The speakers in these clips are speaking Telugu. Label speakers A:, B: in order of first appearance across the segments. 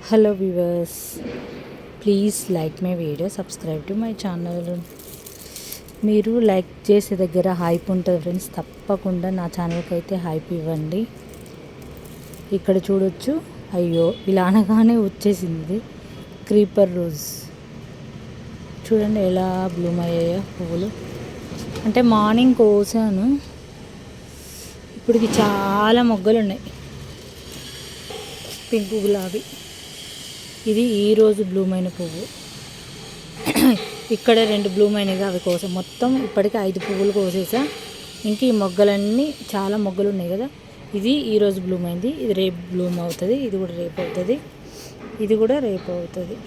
A: Hello viewers, please like my video, subscribe to my channel. మీరు లైక్ చేసే దగ్గర హైప్ ఉంటుంది ఫ్రెండ్స్. తప్పకుండా నా ఛానల్కి అయితే హైప్ ఇవ్వండి. ఇక్కడ చూడొచ్చు, అయ్యో ఇలా అనగానే వచ్చేసింది క్రీపర్ రోజ్. చూడండి ఎలా బ్లూమ్ అయ్యాయో పువ్వులు. అంటే మార్నింగ్ కోసాను, ఇప్పటికి చాలా మొగ్గలు ఉన్నాయి. పింక్ గులాబీ, ఇది ఈరోజు బ్లూమ్ అయిన పువ్వు. ఇక్కడ 2 బ్లూమ్ అయినవి, అవి కోసం మొత్తం ఇప్పటికీ 5 పువ్వులు కోసేసా. ఇంక ఈ మొగ్గలన్నీ చాలా మొగ్గలు ఉన్నాయి కదా. ఇది ఈరోజు బ్లూమ్ అయింది, ఇది రేపు బ్లూమ్ అవుతుంది, ఇది కూడా రేపు అవుతుంది, ఇది కూడా రేపు అవుతుంది.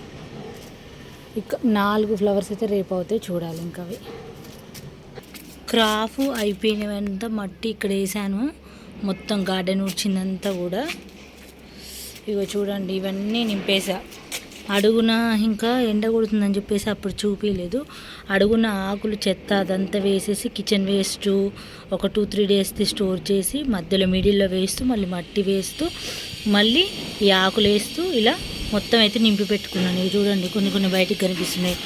A: ఇక 4 ఫ్లవర్స్ అయితే రేపు అవుతాయి, చూడాలి. ఇంకా అవి క్రాఫ్ అయిపోయినవంతా మట్టి ఇక్కడ వేసాను, మొత్తం గార్డెన్ ఊడ్చిందంతా కూడా. ఇగో చూడండి, ఇవన్నీ నింపేసా. అడుగున ఇంకా ఎండ కొడుతుందని చెప్పేసి అప్పుడు చూపించలేదు. అడుగున ఆకులు చెత్త అదంతా వేసేసి కిచెన్ వేస్ట్ ఒక 2-3 డేస్ది స్టోర్ చేసి మధ్యలో మిడిల్లో వేస్తూ మళ్ళీ మట్టి వేస్తూ మళ్ళీ ఈ ఆకులు వేస్తూ ఇలా మొత్తం అయితే నింపి పెట్టుకున్నాను. ఇవి చూడండి, కొన్ని బయటికి కనిపిస్తున్నాయి.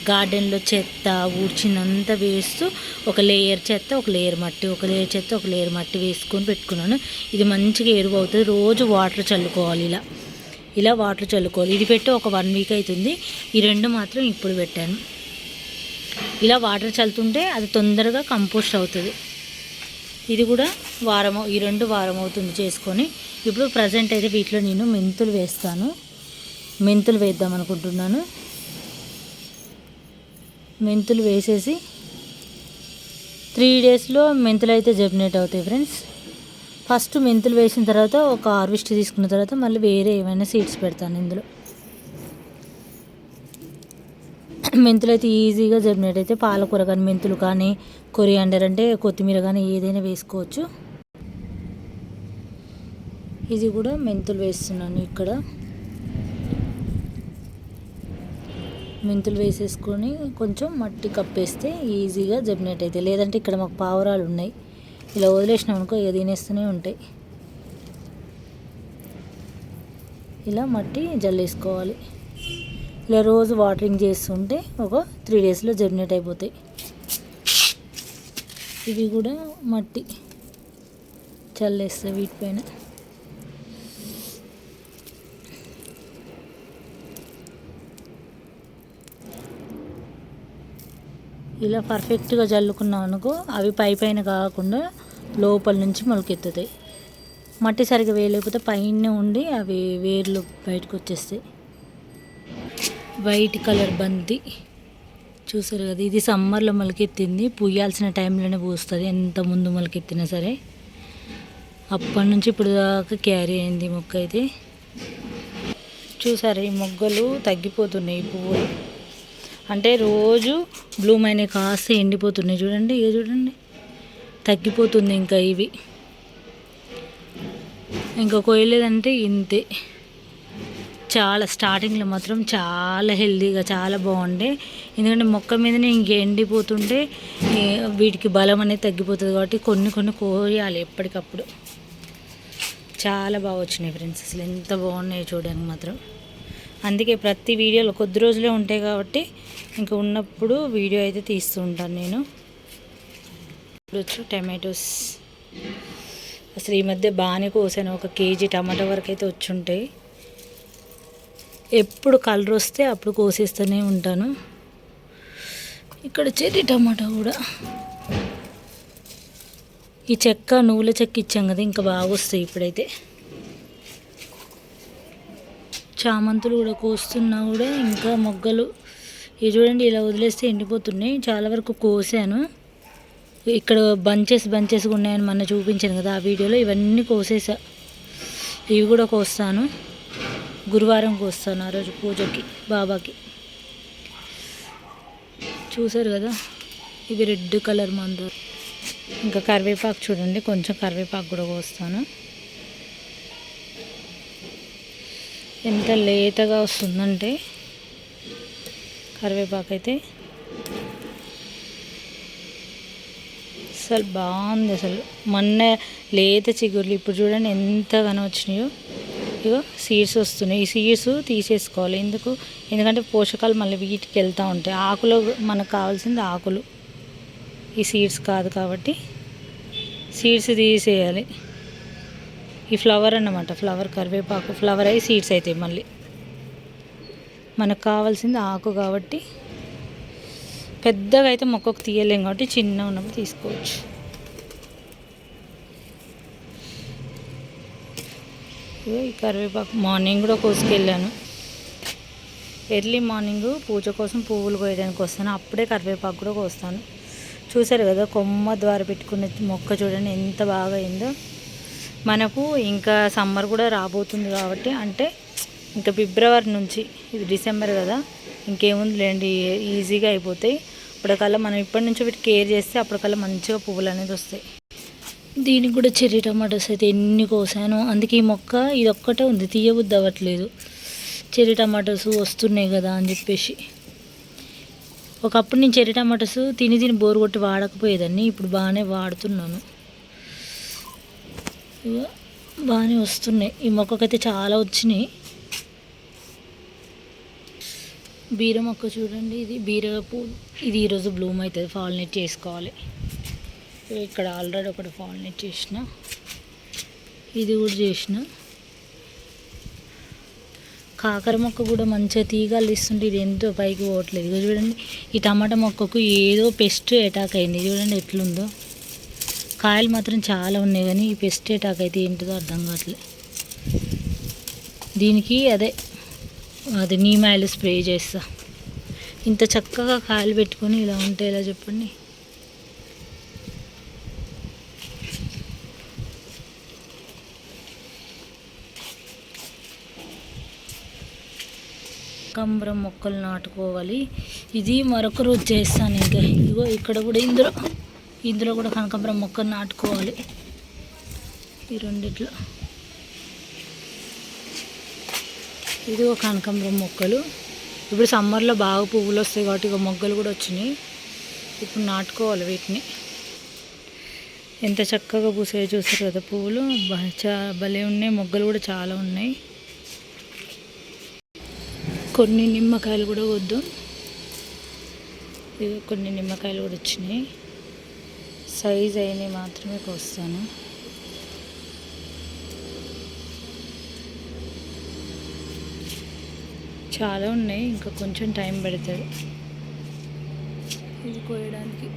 A: గార్డెన్లో చెత్త ఊడ్చిందంతా వేస్తూ ఒక లేయర్ చెత్త, ఒక లేయర్ మట్టి, ఒక లేయర్ చెత్త, ఒక లేయర్ మట్టి వేసుకొని పెట్టుకున్నాను. ఇది మంచిగా ఎరువు అవుతుంది. రోజు వాటర్ చల్లుకోవాలి, ఇలా వాటర్ చల్లుకోవాలి. ఇది పెట్టి ఒక 1 వీక్ అవుతుంది. ఈ 2 మాత్రం ఇప్పుడు పెట్టాను. ఇలా వాటర్ చల్లుతుంటే అది తొందరగా కంపోస్ట్ అవుతుంది. ఇది కూడా ఈ 2 వారం అవుతుంది చేసుకొని. ఇప్పుడు ప్రజెంట్ అయితే వీటిలో నేను మెంతులు వేస్తాను. మెంతులు వేద్దాం అనుకుంటున్నాను. మెంతులు వేసేసి 3 డేస్లో మెంతులు అయితే జర్మినేట్ అవుతాయి ఫ్రెండ్స్. ఫస్ట్ మెంతులు వేసిన తర్వాత ఒక హార్వెస్ట్ తీసుకున్న తర్వాత మళ్ళీ వేరే ఏమైనా సీడ్స్ పెడతాను ఇందులో. మెంతులు అయితే ఈజీగా జర్మినేట్ అయితే, పాలకూర కానీ మెంతులు కానీ కొరియాండర్ అంటే కొత్తిమీర కానీ ఏదైనా వేసుకోవచ్చు. ఇది కూడా మెంతులు వేస్తున్నాను. ఇక్కడ మెంతులు వేసేసుకొని కొంచెం మట్టి కప్పేస్తే ఈజీగా జర్మినేట్ అవుతాయి. లేదంటే ఇక్కడ మాకు పావురాలు ఉన్నాయి, ఇలా వదిలేసినాం అనుకో ఇక తినేస్తూనే ఉంటాయి. ఇలా మట్టి జల్లేసుకోవాలి. ఇలా రోజు వాటరింగ్ చేస్తుంటే ఒక 3 డేస్లో జర్మినేట్ అయిపోతాయి. ఇవి కూడా మట్టి చల్లేస్తాయి వీటిపైన. ఇలా పర్ఫెక్ట్గా చల్లుకున్నాం అనుకో అవి పైన కాకుండా లోపల నుంచి మొలకెత్తుతాయి. మట్టి సరిగ్గా వేయలేకపోతే పైన ఉండి అవి వేర్లు బయటకు వచ్చేస్తాయి. వైట్ కలర్ బంతి చూసారు కదా, ఇది సమ్మర్లో మొలకెత్తింది. పూయాల్సిన టైంలోనే పూస్తుంది, ఎంత ముందు మొలకెత్తినా సరే. అప్పటి నుంచి ఇప్పుడు దాకా క్యారీ అయింది మొక్క అయితే. చూసారు, ఈ మొగ్గలు తగ్గిపోతున్నాయి. ఈ పువ్వులు అంటే రోజు బ్లూమ్ అయినాయి, కాస్త ఎండిపోతున్నాయి. చూడండి, చూడండి తగ్గిపోతుంది. ఇంకా ఇవి ఇంకా కోయలేదంటే ఇంతే. చాలా స్టార్టింగ్లో మాత్రం చాలా హెల్తీగా చాలా బాగుండే. ఎందుకంటే మొక్క మీదనే ఇంక ఎండిపోతుంటే వీటికి బలం అనేది తగ్గిపోతుంది. కాబట్టి కొన్ని కోయాలి ఎప్పటికప్పుడు. చాలా బాగా వచ్చినాయి ఫ్రెండ్స్, అసలు ఎంత బాగున్నాయో చూడడానికి మాత్రం. అందుకే ప్రతి వీడియోలో కొద్ది రోజులే ఉంటాయి కాబట్టి ఇంకా ఉన్నప్పుడు వీడియో అయితే తీస్తూ ఉంటాను నేను. ఇప్పుడు టమాటోస్ అసలు ఈ మధ్య బాగానే కోసాను. 1 కేజీ టమాటా వరకు అయితే వచ్చి ఉంటాయి. ఎప్పుడు కలర్ వస్తే అప్పుడు కోసేస్తూనే ఉంటాను. ఇక్కడ చెర్రీ టమాటా కూడా, ఈ చెక్క నువ్వుల చెక్క ఇచ్చాం కదా, ఇంకా బాగా వస్తాయి ఇప్పుడైతే. చామంతులు కూడా కోస్తున్నా కూడా ఇంకా మొగ్గలు ఇవి చూడండి, ఇలా వదిలేస్తే ఎండిపోతున్నాయి. చాలా వరకు కోసాను. ఇక్కడ బంచెస్గా ఉన్నాయని మొన్న చూపించాను కదా ఆ వీడియోలో. ఇవన్నీ కోసేసా. ఇవి కూడా కోస్తాను, గురువారం కోస్తాను, ఆ రోజు పూజకి బాబాకి. చూసారు కదా, ఇది రెడ్ కలర్ మందు. ఇంకా కరివేపాకు చూడండి, కొంచెం కరివేపాకు కూడా కోస్తాను. ఎంత లేతగా వస్తుందంటే కరివేపాకు అయితే అసలు బాగుంది. అసలు మొన్న లేత చిగుర్లు ఇప్పుడు చూడండి ఎంతగానో వచ్చినాయో. ఇగో సీడ్స్ వస్తున్నాయి. ఈ సీడ్స్ తీసేసుకోవాలి. ఎందుకంటే పోషకాలు మళ్ళీ వీటికి వెళ్తూ ఉంటాయి. ఆకులు మనకు కావాల్సింది ఆకులు, ఈ సీడ్స్ కాదు కాబట్టి సీడ్స్ తీసేయాలి. ఈ ఫ్లవర్ అన్నమాట, ఫ్లవర్ కరివేపాకు ఫ్లవర్ అయ్యి సీడ్స్ అవుతాయి. మళ్ళీ మనకు కావాల్సింది ఆకు కాబట్టి పెద్దగా అయితే మొక్కకు తీయలేం కాబట్టి చిన్న ఉన్నప్పుడు తీసుకోవచ్చు. ఈ కరివేపాకు మార్నింగ్ కూడా కోసుకెళ్ళాను. ఎర్లీ మార్నింగ్ పూజ కోసం పువ్వులు కోయడానికి వస్తాను, అప్పుడే కరివేపాకు కూడా కోస్తాను. చూసారు కదా కొమ్మ ద్వారా పెట్టుకునే మొక్క చూడండి ఎంత బాగా అయిందో. మనకు ఇంకా సమ్మర్ కూడా రాబోతుంది కాబట్టి, అంటే ఇంకా ఫిబ్రవరి నుంచి, ఇది డిసెంబర్ కదా, ఇంకేముంది లేండి, ఈజీగా అయిపోతాయి. అప్పటికల్లా మనం ఇప్పటి నుంచి వీటి కేర్ చేస్తే అప్పటికల్లా మంచిగా పువ్వులు అనేది వస్తాయి. దీనికి కూడా చెర్రీ టమాటోస్ అయితే ఎన్ని కోసాను. అందుకే ఈ మొక్క ఇది ఒక్కటే ఉంది, తీయబుద్ధి అవ్వట్లేదు. చెర్రీ టమాటోస్ వస్తున్నాయి కదా అని చెప్పేసి. ఒకప్పుడు నేను చెర్రీ టమాటోస్ తిని బోరు కొట్టి వాడకపోయేదాన్ని, ఇప్పుడు బాగానే వాడుతున్నాను. బాగానే వస్తున్నాయి. ఈ మొక్కకైతే చాలా వచ్చినాయి. బీర మొక్క చూడండి, ఇది బీర పువ్వు, ఇది ఈరోజు బ్లూమ్ అవుతుంది, ఫాలినేట్ చేసుకోవాలి. ఇక్కడ ఆల్రెడీ ఒకటి ఫాలినేట్ చేసిన, ఇది కూడా చేసిన. కాకర మొక్క కూడా మంచిగా తీగలు ఇస్తుంటే ఇది ఎంతో పైకి పోవట్లేదు. ఇది చూడండి, ఈ టమాటా మొక్కకు ఏదో పెస్ట్ అటాక్ అయింది. చూడండి ఎట్లుందో, కాయలు మాత్రం చాలా ఉన్నాయి కానీ ఈ పెస్ట్ అటాక్ అయితే ఏంటిదో అర్థం కావట్లేదు. దీనికి అది నీమ్ ఆయిల్ స్ప్రే చేస్తా. ఇంత చక్కగా కాయలు పెట్టుకొని ఇలా ఉంటే ఎలా చెప్పండి. కనకాంబరం మొక్కలు నాటుకోవాలి. ఇది మరొక రోజు చేస్తాను. ఇంకా ఇగో ఇక్కడ కూడా ఇందులో కూడా కనకాంబరం మొక్కలు నాటుకోవాలి. ఈ రెండిట్లో ఇది ఒక కనకాంబరం మొక్కలు. ఇప్పుడు సమ్మర్లో బాగా పువ్వులు వస్తాయి కాబట్టి ఇక మొగ్గలు కూడా వచ్చినాయి. ఇప్పుడు నాటుకోవాలి వీటిని. ఎంత చక్కగా పూసాయో చూస్తారు కదా పువ్వులు, భలే ఉన్నాయి. మొగ్గలు కూడా చాలా ఉన్నాయి. కొన్ని నిమ్మకాయలు కూడా వద్దు, ఇవి కొన్ని నిమ్మకాయలు కూడా వచ్చినాయి. సైజ్ అయినవి మాత్రమే కోస్తాను. చాలా ఉన్నాయి, ఇంకా కొంచెం టైం పడుతుంది ఇది కోయడానికి.